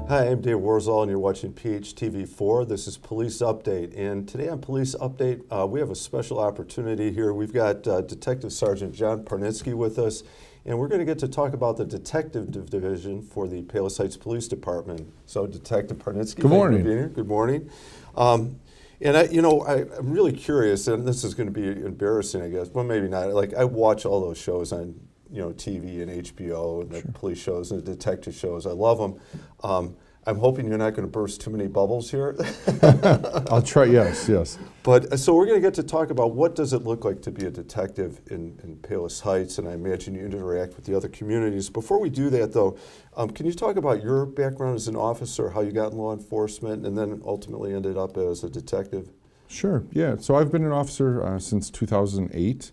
Hi, I'm Dave Warzall, and you're watching PHTV4. This is Police Update, and today on Police Update, we have a special opportunity here. We've got Detective Sergeant John Parnitzke with us, and we're going to get to talk about the Detective Division for the Palos Heights Police Department. So, Detective Parnitzke, good morning. Thank you for being here. Good morning. And I'm really curious, and this is going to be embarrassing, I guess. Well, maybe not. Like, I watch all those shows on TV and HBO and the police shows and the detective shows. I love them. I'm hoping you're not going to burst too many bubbles here. I'll try, yes. But so we're going to get to talk about what does it look like to be a detective in Palos Heights, and I imagine you interact with the other communities. Before we do that, though, can you talk about your background as an officer, how you got in law enforcement, and then ultimately ended up as a detective? Sure, yeah. So I've been an officer since 2008.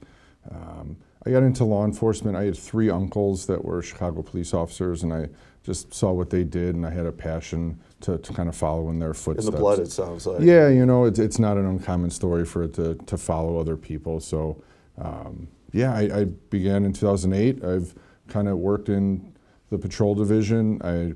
I got into law enforcement. I had 3 uncles that were Chicago police officers, and I just saw what they did, and I had a passion to kind of follow in their footsteps. In the blood, it sounds like. Yeah, it's not an uncommon story for it to follow other people. So, I began in 2008. I've kind of worked in the patrol division. I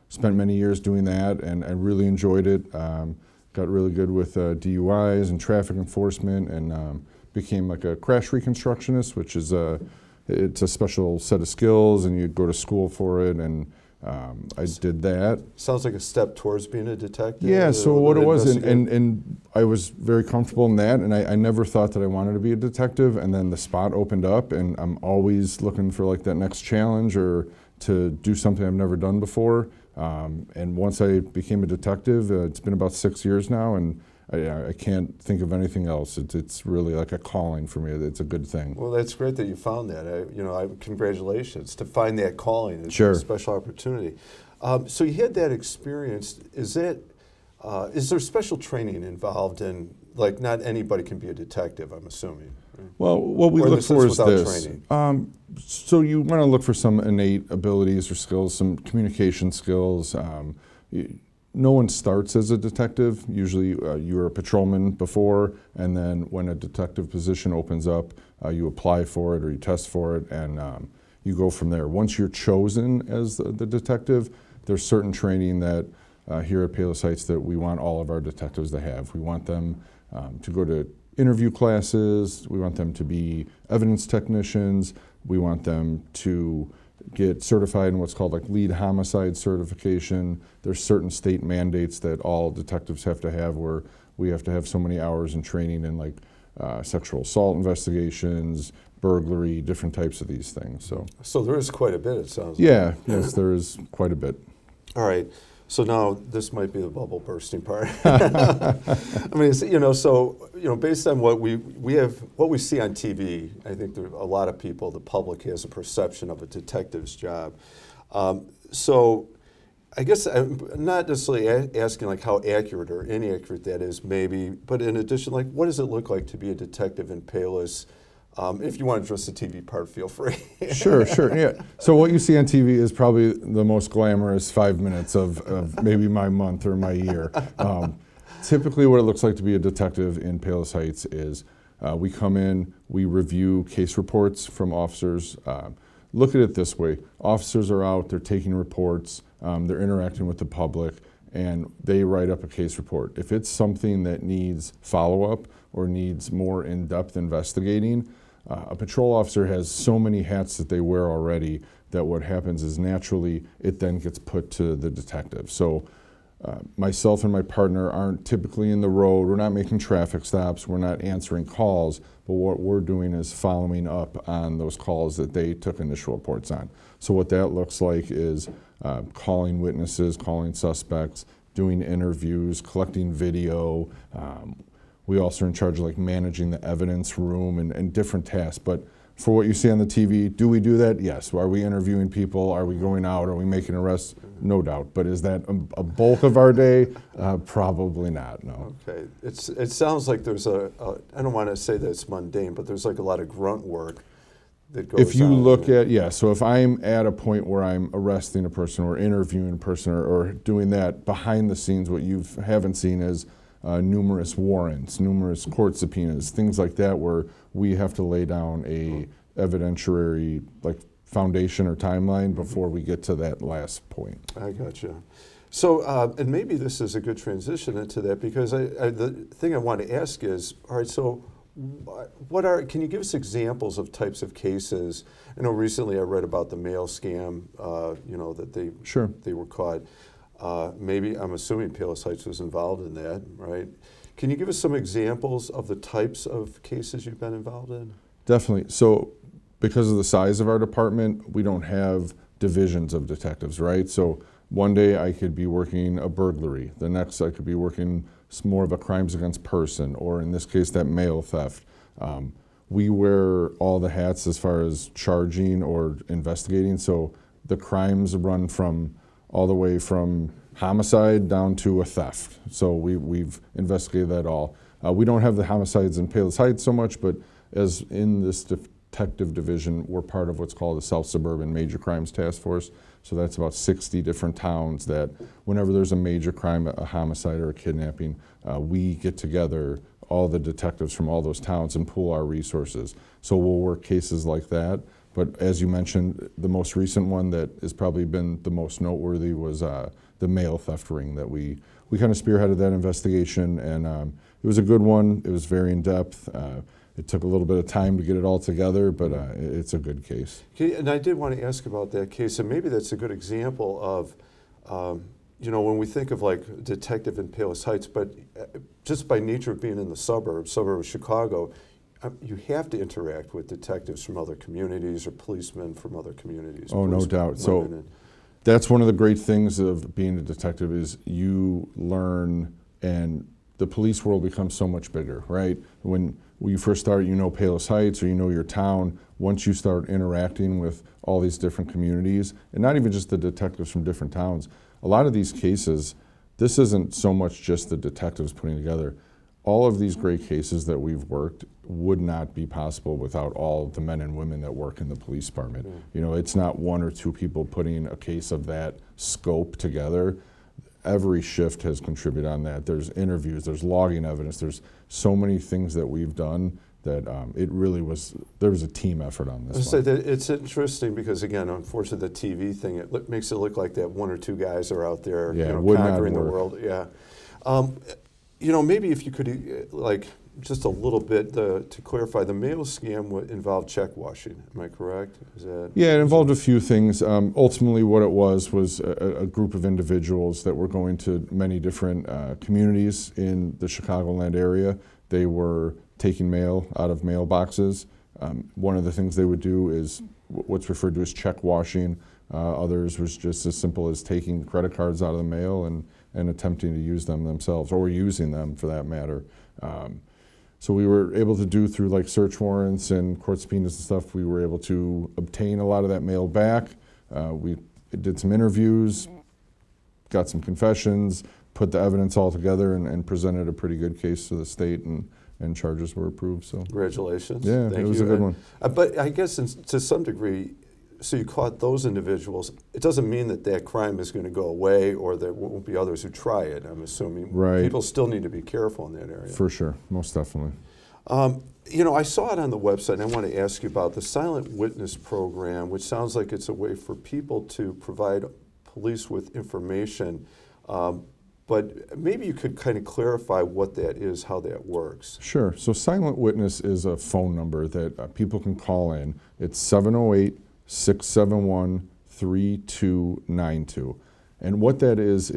spent many years doing that, and I really enjoyed it. Got really good with DUIs and traffic enforcement, and became like a crash reconstructionist, which is it's a special set of skills, and you go to school for it, and I did that. Sounds like a step towards being a detective. Yeah, so what it was, and I was very comfortable in that, and I never thought that I wanted to be a detective, and then the spot opened up, and I'm always looking for like that next challenge or to do something I've never done before. And once I became a detective, it's been about 6 years now, and I can't think of anything else. It's really like a calling for me. It's a good thing. Well, that's great that you found that. Congratulations to find that calling. It's sure. A special opportunity. So you had that experience. Is there special training involved in, like, not anybody can be a detective, I'm assuming? Right? Well, what we look for is this. Training? So you want to look for some innate abilities or skills, some communication skills. No one starts as a detective. Usually you were a patrolman before, and then when a detective position opens up, you apply for it or you test for it, and you go from there. Once you're chosen as the detective, there's certain training that here at Palos Heights that we want all of our detectives to have. We want them to go to interview classes. We want them to be evidence technicians. We want them to get certified in what's called like lead homicide certification. There's certain state mandates that all detectives have to have, where we have to have so many hours in training in like sexual assault investigations, burglary, different types of these things. So there is quite a bit, it sounds like. Yeah, yes, there is quite a bit. All right. So now this might be the bubble bursting part. I mean, based on what we see on TV, I think there are a lot of people, the public has a perception of a detective's job. So I guess I'm not necessarily asking like how accurate or inaccurate that is, maybe, but in addition, like, what does it look like to be a detective in Palos? If you want to address the TV part, feel free. Sure, yeah. So what you see on TV is probably the most glamorous 5 minutes of maybe my month or my year. Typically what it looks like to be a detective in Palos Heights is we come in, we review case reports from officers. Look at it this way. Officers are out, they're taking reports, they're interacting with the public, and they write up a case report. If it's something that needs follow-up or needs more in-depth investigating, a patrol officer has so many hats that they wear already that what happens is naturally it then gets put to the detective. So myself and my partner aren't typically in the road. We're not making traffic stops. We're not answering calls. But what we're doing is following up on those calls that they took initial reports on. So what that looks like is calling witnesses, calling suspects, doing interviews, collecting video. We also are in charge of like managing the evidence room and different tasks. But for what you see on the TV, do we do that? Yes. Are we interviewing people? Are we going out? Are we making arrests? No doubt. But is that a bulk of our day? Probably not, no. Okay. It sounds like there's I don't want to say that it's mundane, but there's like a lot of grunt work that goes on. If you look at, so if I'm at a point where I'm arresting a person or interviewing a person or doing that, behind the scenes, what you haven't seen is numerous warrants, numerous court subpoenas, things like that, where we have to lay down a evidentiary, like foundation or timeline before we get to that last point. I gotcha. So, and maybe this is a good transition into that, because the thing I want to ask is, all right, so can you give us examples of types of cases? I know recently I read about the mail scam, that they were caught. Maybe, I'm assuming Palos Heights was involved in that, right? Can you give us some examples of the types of cases you've been involved in? Definitely. So because of the size of our department, we don't have divisions of detectives, right? So one day I could be working a burglary. The next I could be working more of a crimes against person, or in this case, that mail theft. We wear all the hats as far as charging or investigating. So the crimes run from all the way from homicide down to a theft. So we've investigated that all. We don't have the homicides in Palos Heights so much, but as in this detective division, we're part of what's called the South Suburban Major Crimes Task Force. So that's about 60 different towns that whenever there's a major crime, a homicide or a kidnapping, we get together, all the detectives from all those towns, and pool our resources. So we'll work cases like that. But as you mentioned, the most recent one that has probably been the most noteworthy was the mail theft ring that we kind of spearheaded that investigation, and it was a good one. It was very in-depth. It took a little bit of time to get it all together, but it's a good case. Okay, and I did want to ask about that case, and maybe that's a good example of, when we think of like detective in Palos Heights, but just by nature of being in the suburb of Chicago, you have to interact with detectives from other communities or policemen from other communities. Oh, no doubt. So that's one of the great things of being a detective is you learn, and the police world becomes so much bigger, right? When you first start, Palos Heights or your town. Once you start interacting with all these different communities, and not even just the detectives from different towns, a lot of these cases, this isn't so much just the detectives putting together. All of these great cases that we've worked would not be possible without all the men and women that work in the police department. It's not one or two people putting a case of that scope together. Every shift has contributed on that. There's interviews, there's logging evidence, there's so many things that we've done that there was a team effort on this one. It's interesting because, again, unfortunately, the TV thing, it makes it look like that one or two guys are out there conquering the world. Yeah. Maybe if you could, just a little bit to clarify, the mail scam involved check washing. Am I correct? Yeah, it involved a few things. Ultimately, what it was a group of individuals that were going to many different communities in the Chicagoland area. They were taking mail out of mailboxes. One of the things they would do is what's referred to as check washing. Others was just as simple as taking credit cards out of the mail and attempting to use them themselves, or using them for that matter. So we were able to do through like search warrants and court subpoenas and stuff, we were able to obtain a lot of that mail back. We did some interviews, got some confessions, put the evidence all together and presented a pretty good case to the state, and charges were approved. So congratulations. Yeah, it was a good one. But I guess to some degree, so you caught those individuals. It doesn't mean that crime is going to go away or there won't be others who try it, I'm assuming. Right. People still need to be careful in that area. For sure, most definitely. I saw it on the website, and I want to ask you about the Silent Witness Program, which sounds like it's a way for people to provide police with information. But maybe you could kind of clarify what that is, how that works. Sure. So Silent Witness is a phone number that people can call in. It's 708-671-3292. And what that is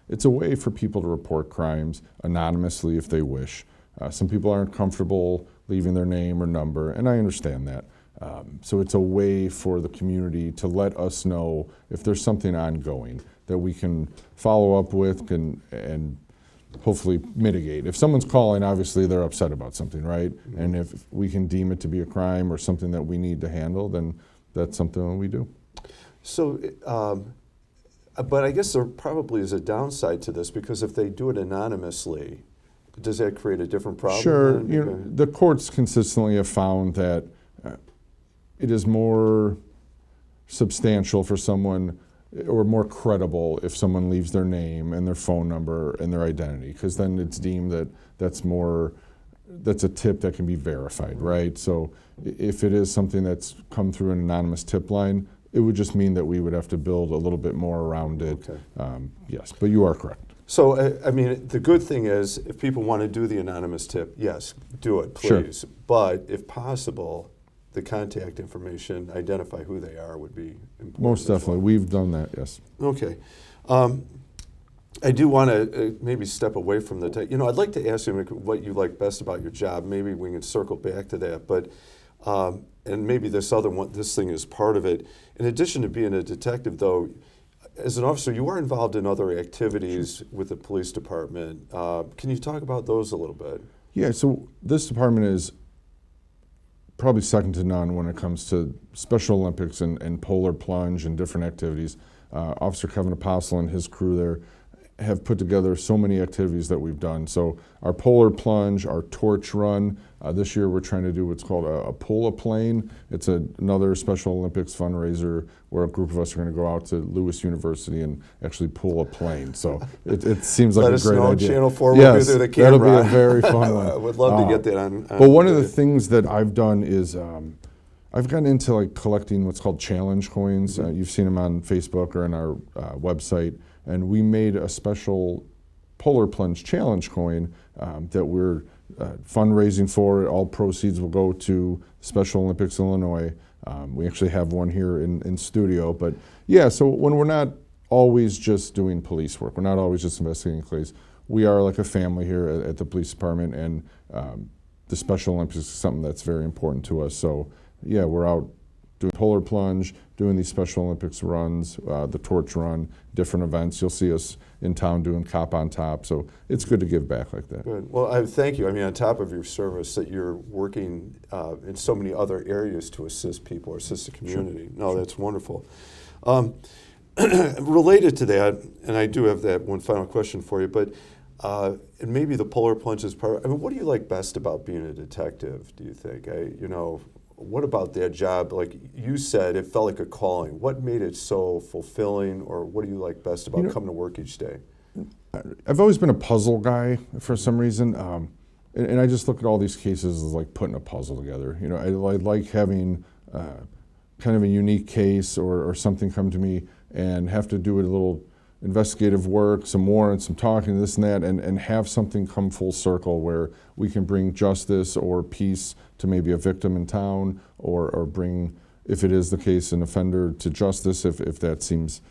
it's a way for people to report crimes anonymously if they wish. Some people aren't comfortable leaving their name or number, and I understand that. So it's a way for the community to let us know if there's something ongoing that we can follow up with and hopefully mitigate. If someone's calling, obviously they're upset about something, right? Mm-hmm. And if we can deem it to be a crime or something that we need to handle, then that's something that we do. So, but I guess there probably is a downside to this, because if they do it anonymously, does that create a different problem? Sure. The courts consistently have found that it is more substantial for someone, or more credible, if someone leaves their name and their phone number and their identity, because then it's deemed that that's more that's a tip that can be verified, right? So if it is something that's come through an anonymous tip line, it would just mean that we would have to build a little bit more around it. Okay. Yes, but you are correct. So, I mean, the good thing is, if people want to do the anonymous tip, yes, do it, please. Sure. But if possible, the contact information, identify who they are, would be important. Most definitely. We've done that, yes. Okay. I do want to maybe step away from the tech. You know, I'd like to ask you what you like best about your job. Maybe we can circle back to that. But and maybe this thing is part of it. In addition to being a detective, though, as an officer, you are involved in other activities with the police department. Can you talk about those a little bit? Yeah, so this department is probably second to none when it comes to Special Olympics and polar plunge and different activities. Officer Kevin Apostle and his crew there have put together so many activities that we've done. So our polar plunge, our torch run, this year we're trying to do what's called a pull-a-plane. It's another Special Olympics fundraiser where a group of us are going to go out to Lewis University and actually pull a plane. So it seems like a great idea. Channel 4 will be there, the camera. That'll be a very fun one. I would love to get that on. But one of the things that I've done is I've gotten into like collecting what's called challenge coins. You've seen them on Facebook or on our website. And we made a special polar plunge challenge coin that we're fundraising for. All proceeds will go to Special Olympics Illinois. We actually have one here in studio. But yeah, so when we're not always just doing police work, we're not always just investigating police, we are like a family here at the police department, and the Special Olympics is something that's very important to us. So yeah, we're out doing polar plunge, doing these Special Olympics runs, the torch run, different events. You'll see us in town doing Cop on Top, so it's good to give back like that. Good. Well, I thank you. I mean, on top of your service, that you're working in so many other areas to assist people or assist the community. Sure. No, sure. That's wonderful. Related to that, and I do have that one final question for you, but and maybe the polar plunge is part. I mean, what do you like best about being a detective? Do you think? What about that job? Like you said, it felt like a calling. What made it so fulfilling, or what do you like best about coming to work each day? I've always been a puzzle guy for some reason, and I just look at all these cases as like putting a puzzle together. You know, I like having kind of a unique case or something come to me and have to do a little investigative work, some warrants, some talking, this and that, and have something come full circle where we can bring justice or peace to maybe a victim in town, or bring, if it is the case, an offender to justice if that seems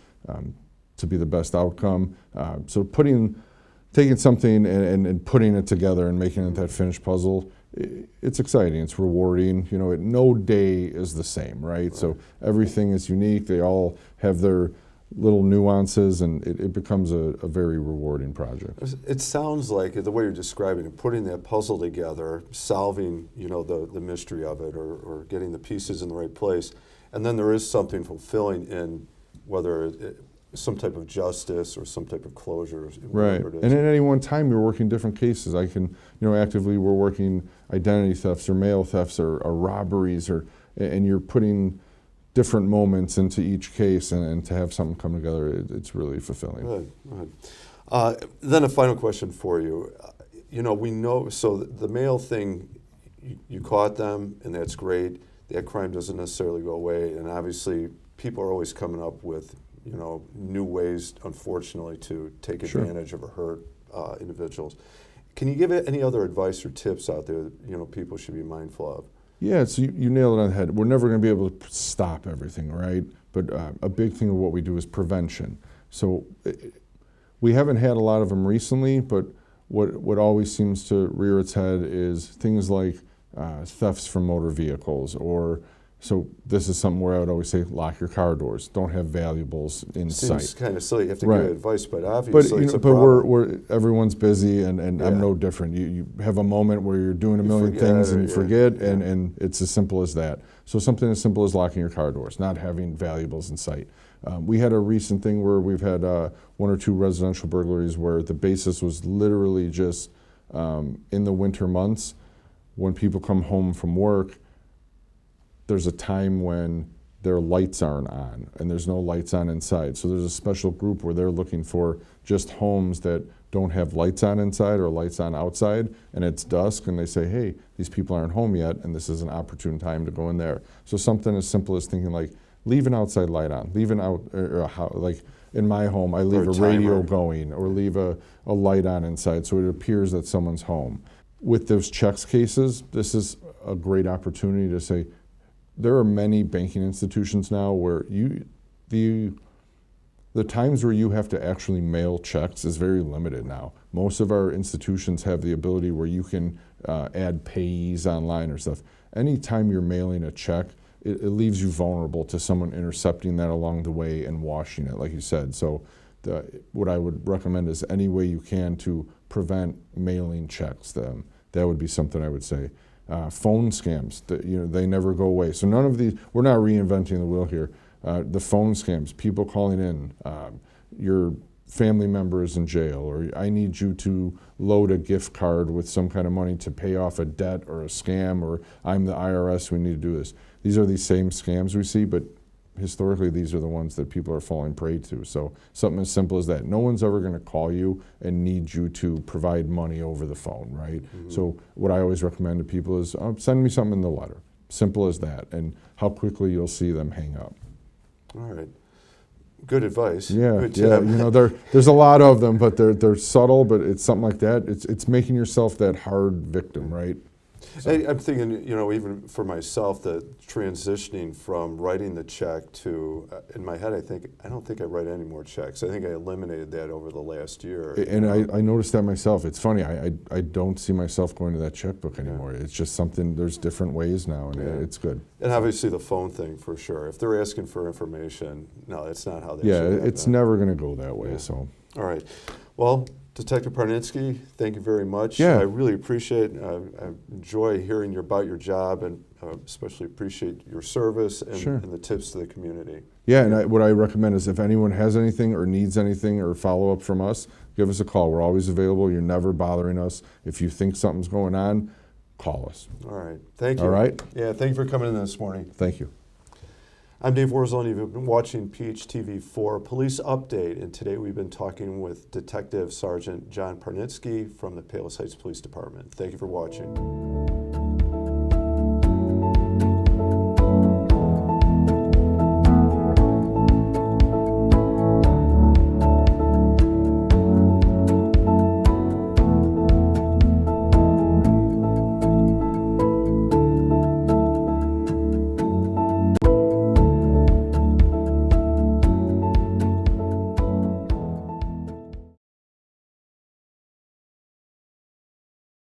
to be the best outcome. So taking something and putting it together and making it that finished puzzle, it's exciting, it's rewarding. You know, no day is the same, right? So everything is unique. They all have their little nuances, and it becomes a very rewarding project. It sounds like, the way you're describing it, putting that puzzle together, solving, the mystery of it, or getting the pieces in the right place, and then there is something fulfilling in whether some type of justice or some type of closure. Right, and at any one time you're working different cases. Actively we're working identity thefts or mail thefts or robberies, and you're putting different moments into each case, and to have something come together, it's really fulfilling. Good. Then a final question for you. We know, so the mail thing, you caught them, and that's great. That crime doesn't necessarily go away, and obviously people are always coming up with new ways, unfortunately, to take advantage of or hurt individuals. Can you give any other advice or tips out there that people should be mindful of? Yeah, so you nailed it on the head. We're never going to be able to stop everything, right? But a big thing of what we do is prevention. So we haven't had a lot of them recently, but what always seems to rear its head is things like thefts from motor vehicles, so this is something where I would always say, lock your car doors. Don't have valuables in sight. Seems kind of silly. You have to give advice, but obviously it's a problem. Everyone's busy, and I'm no different. You have a moment where you're doing a million things and you forget, and it's as simple as that. So something as simple as locking your car doors, not having valuables in sight. We had a recent thing where we've had 1 or 2 residential burglaries where the basis was literally just in the winter months, when people come home from work, there's a time when their lights aren't on and there's no lights on inside. So there's a special group where they're looking for just homes that don't have lights on inside or lights on outside, and it's dusk, and they say, hey, these people aren't home yet, and this is an opportune time to go in there. So something as simple as thinking like, leave an outside light on, leave an out, like in my home, I leave a radio going, or leave a light on inside so it appears that someone's home. With those checks cases, this is a great opportunity to say, there are many banking institutions now where the times where you have to actually mail checks is very limited now. Most of our institutions have the ability where you can add payees online or stuff. Anytime you're mailing a check, it leaves you vulnerable to someone intercepting that along the way and washing it, like you said. So what I would recommend is any way you can to prevent mailing checks. That would be something I would say. Phone scams, they never go away. So none of these, we're not reinventing the wheel here. The phone scams, people calling in, your family member is in jail, or I need you to load a gift card with some kind of money to pay off a debt or a scam, or I'm the IRS, we need to do this. These are these same scams we see, but historically these are the ones that people are falling prey to. So something as simple as that. No one's ever going to call you and need you to provide money over the phone, right? Mm-hmm. So what I always recommend to people is send me something in the letter. Simple as that, and how quickly you'll see them hang up. All right. Good advice. Yeah, Good yeah. tip. There's a lot of them, but they're subtle. But it's something like that. It's making yourself that hard victim, right? So. I'm thinking, even for myself, that transitioning from writing the check to, in my head, I don't think I write any more checks. I think I eliminated that over the last year. And I noticed that myself. It's funny, I don't see myself going to that checkbook anymore. Yeah. It's just something, there's different ways now, and it's good. And obviously the phone thing, for sure. If they're asking for information, no, that's not how they should happen. It's never going to go that way, so. All right. Well, Detective Parnitzke, thank you very much. Yeah. I really appreciate I enjoy hearing about your job, and especially appreciate your service and the tips to the community. Yeah, and what I recommend is if anyone has anything or needs anything or follow-up from us, give us a call. We're always available. You're never bothering us. If you think something's going on, call us. All right. Thank you. All right. Yeah, thank you for coming in this morning. Thank you. I'm Dave Warzone. You've been watching PHTV4 Police Update, and today we've been talking with Detective Sergeant John Parnitzke from the Palos Heights Police Department. Thank you for watching.